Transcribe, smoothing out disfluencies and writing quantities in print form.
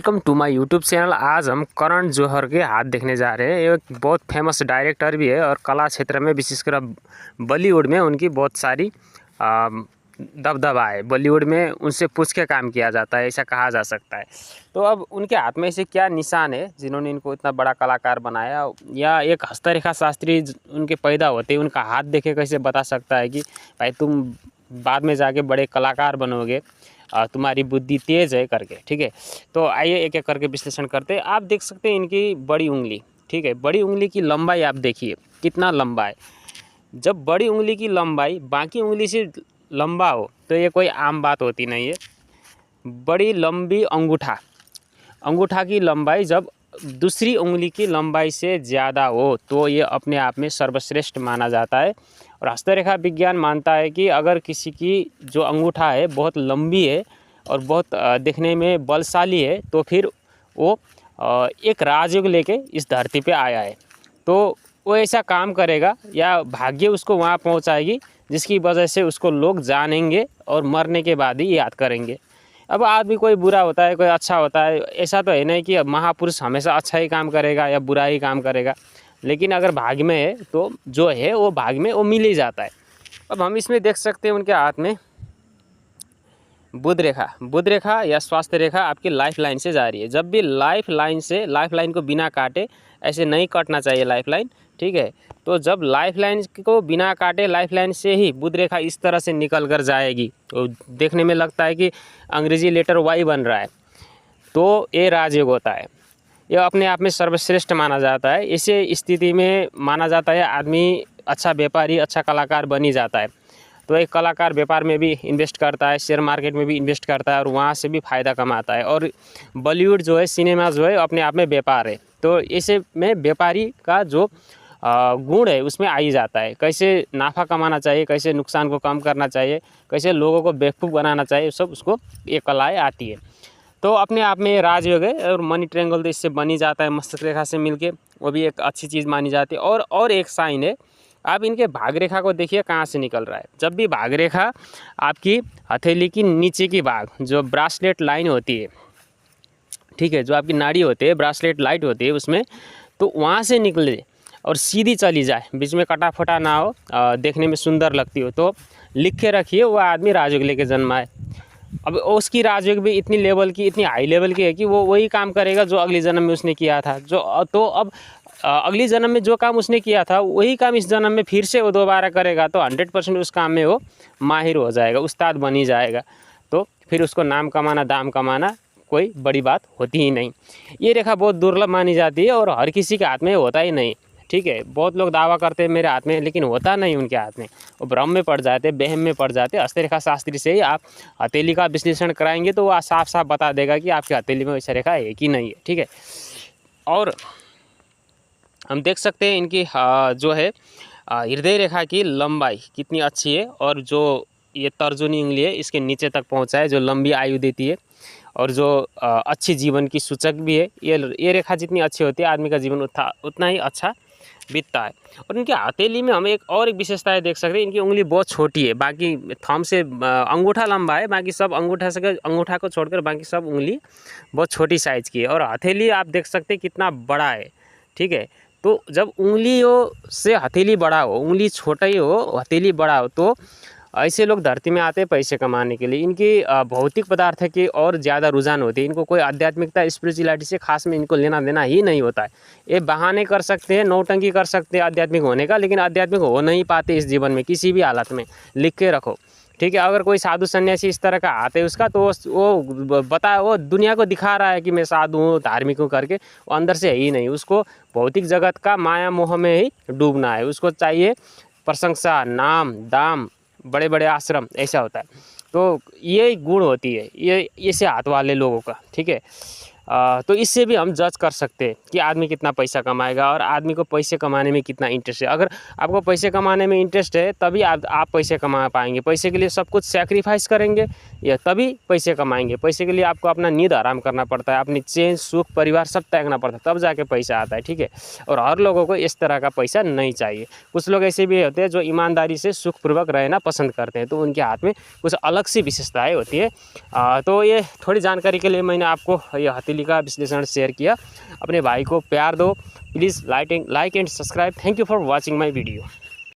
Welcome to my YouTube channel. आज हम करण जौहर के हाथ देखने जा रहे हैं। ये एक बहुत फेमस डायरेक्टर भी है और कला क्षेत्र में विशेषकर बॉलीवुड में उनकी बहुत सारी दबदबा है। बॉलीवुड में उनसे पूछ के काम किया जाता है, ऐसा कहा जा सकता है। तो अब उनके हाथ में ऐसे क्या निशान है जिन्होंने इनको इतना बड़ा कलाकार बनाया, या एक हस्तरेखा शास्त्री उनके पैदा होते उनका हाथ देखे कैसे बता सकता है कि भाई तुम बाद में जाके बड़े कलाकार बनोगे, तुम्हारी बुद्धि तेज़ है करके। ठीक है, तो आइए एक एक करके विश्लेषण करते हैं। आप देख सकते हैं इनकी बड़ी उंगली, ठीक है, बड़ी उंगली की लंबाई आप देखिए कितना लंबा है। जब बड़ी उंगली की लंबाई बाकी उंगली से लंबा हो तो ये कोई आम बात होती नहीं है। बड़ी लंबी अंगूठा की लंबाई जब दूसरी उंगली की लंबाई से ज़्यादा हो तो ये अपने आप में सर्वश्रेष्ठ माना जाता है। और हस्तरेखा विज्ञान मानता है कि अगर किसी की जो अंगूठा है बहुत लंबी है और बहुत दिखने में बलशाली है तो फिर वो एक राजयोग लेके इस धरती पे आया है। तो वो ऐसा काम करेगा या भाग्य उसको वहाँ पहुँचाएगी जिसकी वजह से उसको लोग जानेंगे और मरने के बाद ही याद करेंगे। अब आदमी कोई बुरा होता है कोई अच्छा होता है, ऐसा तो है नहीं कि महापुरुष हमेशा अच्छा ही काम करेगा या बुरा ही काम करेगा। लेकिन अगर भाग्य में है तो जो है वो भाग्य में वो मिल ही जाता है। अब हम इसमें देख सकते हैं उनके हाथ में बुध रेखा या स्वास्थ्य रेखा आपकी लाइफ लाइन से जा रही है। जब भी लाइफ लाइन को बिना काटे, ऐसे नहीं कटना चाहिए लाइफ लाइन, ठीक है। तो जब लाइफ लाइन को बिना काटे लाइफ लाइन से ही बुध रेखा इस तरह से निकल कर जाएगी तो देखने में लगता है कि अंग्रेजी लेटर वाई बन रहा है, तो ये राजयोग होता है। यह अपने आप में सर्वश्रेष्ठ माना जाता है। इसे स्थिति में माना जाता है आदमी अच्छा व्यापारी अच्छा कलाकार बन ही जाता है। तो एक कलाकार व्यापार में भी इन्वेस्ट करता है, शेयर मार्केट में भी इन्वेस्ट करता है और वहाँ से भी फ़ायदा कमाता है। और बॉलीवुड जो है, सिनेमा जो है, अपने आप में व्यापार है। तो इसे में व्यापारी का जो गुण है उसमें आ ही जाता है। कैसे नाफ़ा कमाना चाहिए, कैसे नुकसान को कम करना चाहिए, कैसे लोगों को बेवकूफ़ बनाना चाहिए, सब उसको ये कलाएँ आती है। तो अपने आप में राजयोग है। और मनी ट्रायंगल तो इससे बन ही जाता है मस्तक रेखा से मिलके, वो भी एक अच्छी चीज़ मानी जाती है। और एक साइन है, आप इनके भाग रेखा को देखिए कहाँ से निकल रहा है। जब भी भाग रेखा आपकी हथेली की नीचे की भाग जो ब्रासलेट लाइन होती है, ठीक है, जो आपकी नाड़ी होती है ब्रासलेट लाइट होती है उसमें, तो वहाँ से निकले और सीधी चली जाए, बीच में कटा फटा ना हो, देखने में सुंदर लगती हो, तो लिख के रखिए वो आदमी राजयोग लेके जन्मा है। अब उसकी राजयोग भी इतनी लेवल की, इतनी हाई लेवल की है कि वो वही काम करेगा जो अगले जन्म में उसने किया था। तो अब अगले जन्म में जो काम उसने किया था वही काम इस जन्म में फिर से वो दोबारा करेगा, तो 100% उस काम में वो माहिर हो जाएगा, उस्ताद बन ही जाएगा। तो फिर उसको नाम कमाना दाम कमाना कोई बड़ी बात होती ही नहीं। ये रेखा बहुत दुर्लभ मानी जाती है और हर किसी के हाथ में होता ही नहीं, ठीक है। बहुत लोग दावा करते हैं मेरे हाथ में, लेकिन होता नहीं उनके हाथ में। वो भ्रम में पड़ जाते, बहम में पड़ जाते। हस्तरेखा शास्त्री से ही आप हथेली का विश्लेषण कराएंगे तो वह साफ साफ बता देगा कि आपकी हथेली में वैसा रेखा है कि नहीं है, ठीक है। और हम देख सकते हैं इनकी जो है हृदय रेखा की लंबाई कितनी अच्छी है, और जो ये तर्जुनी उंगली है इसके नीचे तक पहुंचा है, जो लंबी आयु देती है और जो अच्छी जीवन की सूचक भी है। ये रेखा जितनी अच्छी होती है आदमी का जीवन उतना ही अच्छा बीतता है। और इनके हथेली में हम एक विशेषता देख सकते हैं, इनकी उंगली बहुत छोटी है। बाकी थंब से अंगूठा लंबा है, बाकी सब अंगूठा को छोड़कर बाकी सब उंगली बहुत छोटी साइज़ की है। और हथेली आप देख सकते हैं कितना बड़ा है, ठीक है। तो जब उंगलियों से हथेली बड़ा हो, उंगली छोटा ही हो हथेली बड़ा हो, तो ऐसे लोग धरती में आते हैं पैसे कमाने के लिए। इनकी भौतिक पदार्थ की और ज़्यादा रुझान होती है। इनको कोई आध्यात्मिकता स्पिरिचुअलिटी से खास में इनको लेना देना ही नहीं होता है। ये बहाने कर सकते हैं, नौटंकी कर सकते हैं आध्यात्मिक होने का, लेकिन आध्यात्मिक हो नहीं पाते इस जीवन में किसी भी हालत में। लिख के रखो, ठीक है। अगर कोई साधु सन्यासी इस तरह का हाथ है उसका, तो वो दुनिया को दिखा रहा है कि मैं साधु हूँ धार्मिक हूँ करके, वो अंदर से है ही नहीं। उसको भौतिक जगत का माया मोह में ही डूबना है। उसको चाहिए प्रशंसा, नाम दाम, बड़े बड़े आश्रम, ऐसा होता है। तो ये गुण होती है ये ऐसे हाथ वाले लोगों का, ठीक है। तो इससे भी हम जज कर सकते हैं कि आदमी कितना पैसा कमाएगा और आदमी को पैसे कमाने में कितना इंटरेस्ट है। अगर आपको पैसे कमाने में इंटरेस्ट है तभी आप पैसे कमा पाएंगे। पैसे के लिए सब कुछ सैक्रिफाइस करेंगे या तभी पैसे कमाएंगे। पैसे के लिए आपको अपना नींद आराम करना पड़ता है, अपनी चैन सुख परिवार सब त्यागना पड़ता है, तब जाके पैसा आता है, ठीक है। और हर लोगों को इस तरह का पैसा नहीं चाहिए। कुछ लोग ऐसे भी होते हैं जो ईमानदारी से सुखपूर्वक रहना पसंद करते हैं, तो उनके हाथ में कुछ अलग सी विशेषताएँ होती है। तो ये थोड़ी जानकारी के लिए मैंने आपको ये हथेली लिखा, विश्लेषण शेयर किया। अपने भाई को प्यार दो please, like and subscribe. Thank you for watching my video.